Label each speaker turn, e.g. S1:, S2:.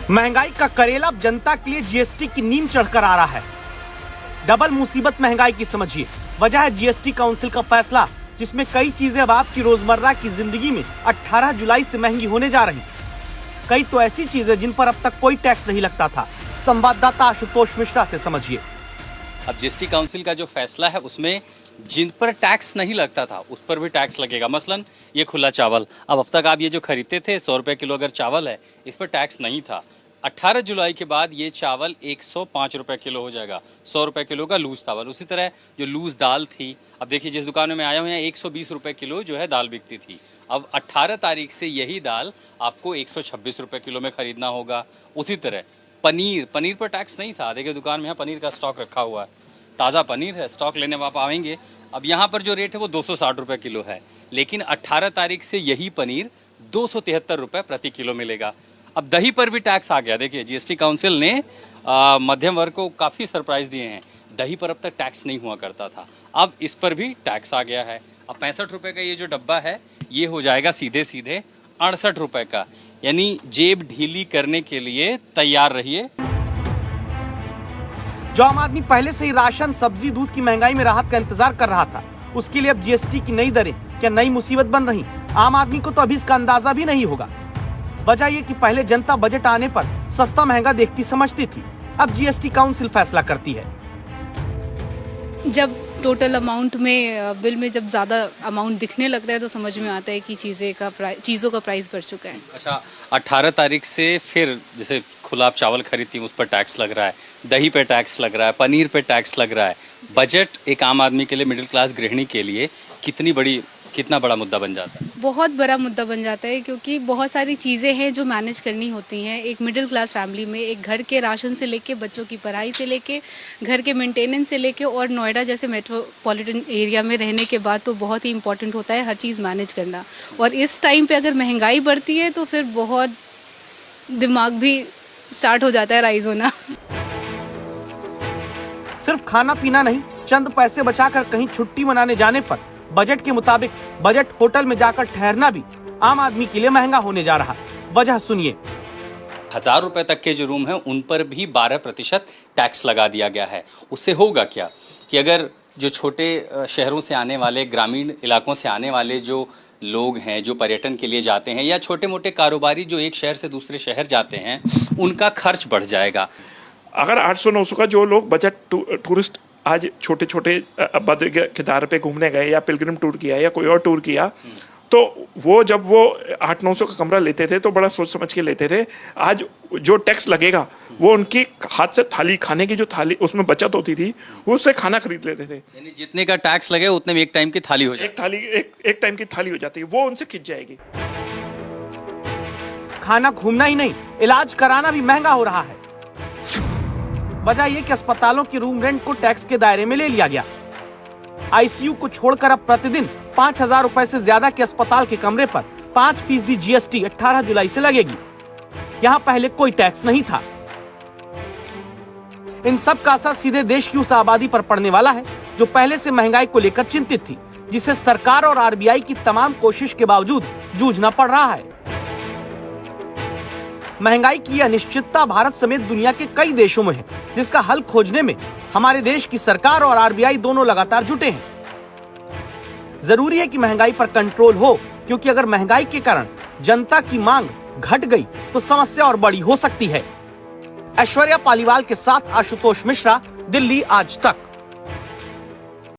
S1: महंगाई का करेला अब जनता के लिए जीएसटी की नींव चढ़कर आ रहा है। डबल मुसीबत महंगाई की समझिए। वजह है जीएसटी काउंसिल का फैसला, जिसमें कई चीजें अब आपकी रोजमर्रा की जिंदगी में 18 जुलाई से महंगी होने जा रही। कई तो ऐसी चीजें जिन पर अब तक कोई टैक्स नहीं लगता था। संवाददाता आशुतोष मिश्रा से समझिए।
S2: अब जीएसटी काउंसिल का जो फैसला है उसमें जिन पर टैक्स नहीं लगता था उस पर भी टैक्स लगेगा। मसलन ये खुला चावल, अब तक आप ये जो खरीदते थे 100 रुपए किलो अगर चावल है, इस पर टैक्स नहीं था। 18 जुलाई के बाद ये चावल 105 रुपए किलो हो जाएगा। 100 रुपए किलो का लूज चावल। उसी तरह जो लूज दाल थी, अब देखिए जिस दुकान में मैं आया हूँ यहाँ 120 रुपए किलो जो है दाल बिकती थी, अब 18 तारीख से यही दाल आपको 126 रुपए किलो में खरीदना होगा। उसी तरह पनीर पर टैक्स नहीं था। देखिए दुकान में यहाँ पनीर का स्टॉक रखा हुआ है, ताज़ा पनीर है, स्टॉक लेने आप आएंगे। अब यहाँ पर जो रेट है वो 260 रुपए किलो है, लेकिन 18 तारीख से यही पनीर 273 रुपए प्रति किलो मिलेगा। अब दही पर भी टैक्स आ गया। देखिए जीएसटी काउंसिल ने मध्यम वर्ग को काफ़ी सरप्राइज दिए हैं। दही पर अब तक टैक्स नहीं हुआ करता था, अब इस पर भी टैक्स आ गया है। अब 65 रुपए का ये जो डब्बा है ये हो जाएगा सीधे 68 रुपए का। यानी जेब ढीली करने के लिए तैयार रहिए।
S1: जो आम आदमी पहले से ही राशन, सब्जी, दूध की महंगाई में राहत का इंतजार कर रहा था, उसके लिए अब जीएसटी की नई दरें क्या नई मुसीबत बन रही? आम आदमी को तो अभी इसका अंदाजा भी नहीं होगा। वजह ये कि पहले जनता बजट आने पर सस्ता महंगा देखती समझती थी, अब जीएसटी काउंसिल फैसला करती है।
S3: जब टोटल अमाउंट में बिल में जब ज़्यादा अमाउंट दिखने लगता है तो समझ में आता है कि चीज़ों का प्राइस बढ़ चुका है।
S2: अच्छा, 18 तारीख से फिर जैसे खुला आप चावल खरीदती हैं उस पर टैक्स लग रहा है, दही पे टैक्स लग रहा है, पनीर पे टैक्स लग रहा है। बजट एक आम आदमी के लिए, मिडिल क्लास गृहिणी के लिए कितना बड़ा मुद्दा बन जाता है?
S3: बहुत बड़ा मुद्दा बन जाता है, क्योंकि बहुत सारी चीज़ें हैं जो मैनेज करनी होती हैं एक मिडिल क्लास फैमिली में। एक घर के राशन से लेके बच्चों की पढ़ाई से लेके घर के मेंटेनेंस से लेके, और नोएडा जैसे मेट्रोपॉलिटन एरिया में रहने के बाद तो बहुत ही इंपॉर्टेंट होता है हर चीज़ मैनेज करना। और इस टाइम पे अगर महंगाई बढ़ती है तो फिर बहुत दिमाग भी स्टार्ट हो जाता है राइज होना।
S1: सिर्फ खाना पीना नहीं, चंद पैसे बचाकर कहीं छुट्टी मनाने जाने पर बजट के मुताबिक बजट होटल में जाकर ठहरना भी आम आदमी के लिए महंगा होने जा रहा। वजह सुनिए।
S2: 1000 रुपए तक के जो रूम हैं उन पर भी 12% टैक्स लगा दिया गया है। उससे होगा क्या कि अगर जो छोटे शहरों से आने वाले, ग्रामीण इलाकों से आने वाले जो लोग हैं, जो पर्यटन के लिए जाते हैं, या छोटे मोटे कारोबारी जो एक शहर से दूसरे शहर जाते हैं, उनका खर्च बढ़ जाएगा।
S4: अगर 800-900 का जो लोग बजट टूरिस्ट आज छोटे छोटे बद्र केदार पे घूमने गए या पिलग्रिम टूर किया या कोई और टूर किया, तो वो जब वो 800-900 का कमरा लेते थे तो बड़ा सोच समझ के लेते थे। आज जो टैक्स लगेगा वो उनकी हाथ से थाली, खाने की जो थाली उसमें बचत होती थी, वो उससे खाना खरीद लेते थे।
S2: यानी जितने का टैक्स लगे उतने में एक टाइम की थाली हो जाती है।
S4: एक टाइम की थाली हो जाती है, वो उनसे खिंच जाएगी।
S1: खाना घूमना ही नहीं, इलाज कराना भी महंगा हो रहा है। वजह यह कि अस्पतालों के रूम रेंट को टैक्स के दायरे में ले लिया गया। आईसीयू को छोड़कर अब प्रतिदिन 5000 रुपए से ज्यादा के अस्पताल के कमरे पर 5% जीएसटी 18 जुलाई से लगेगी। यहाँ पहले कोई टैक्स नहीं था। इन सब का असर सीधे देश की उस आबादी पर पड़ने वाला है जो पहले से महंगाई को लेकर चिंतित थी, जिसे सरकार और आरबीआई की तमाम कोशिश के बावजूद जूझना पड़ रहा है। महंगाई की अनिश्चितता भारत समेत दुनिया के कई देशों में है, जिसका हल खोजने में हमारे देश की सरकार और आरबीआई दोनों लगातार जुटे हैं। जरूरी है कि महंगाई पर कंट्रोल हो, क्योंकि अगर महंगाई के कारण जनता की मांग घट गई तो समस्या और बड़ी हो सकती है। ऐश्वर्या पालीवाल के साथ आशुतोष मिश्रा, दिल्ली आज तक।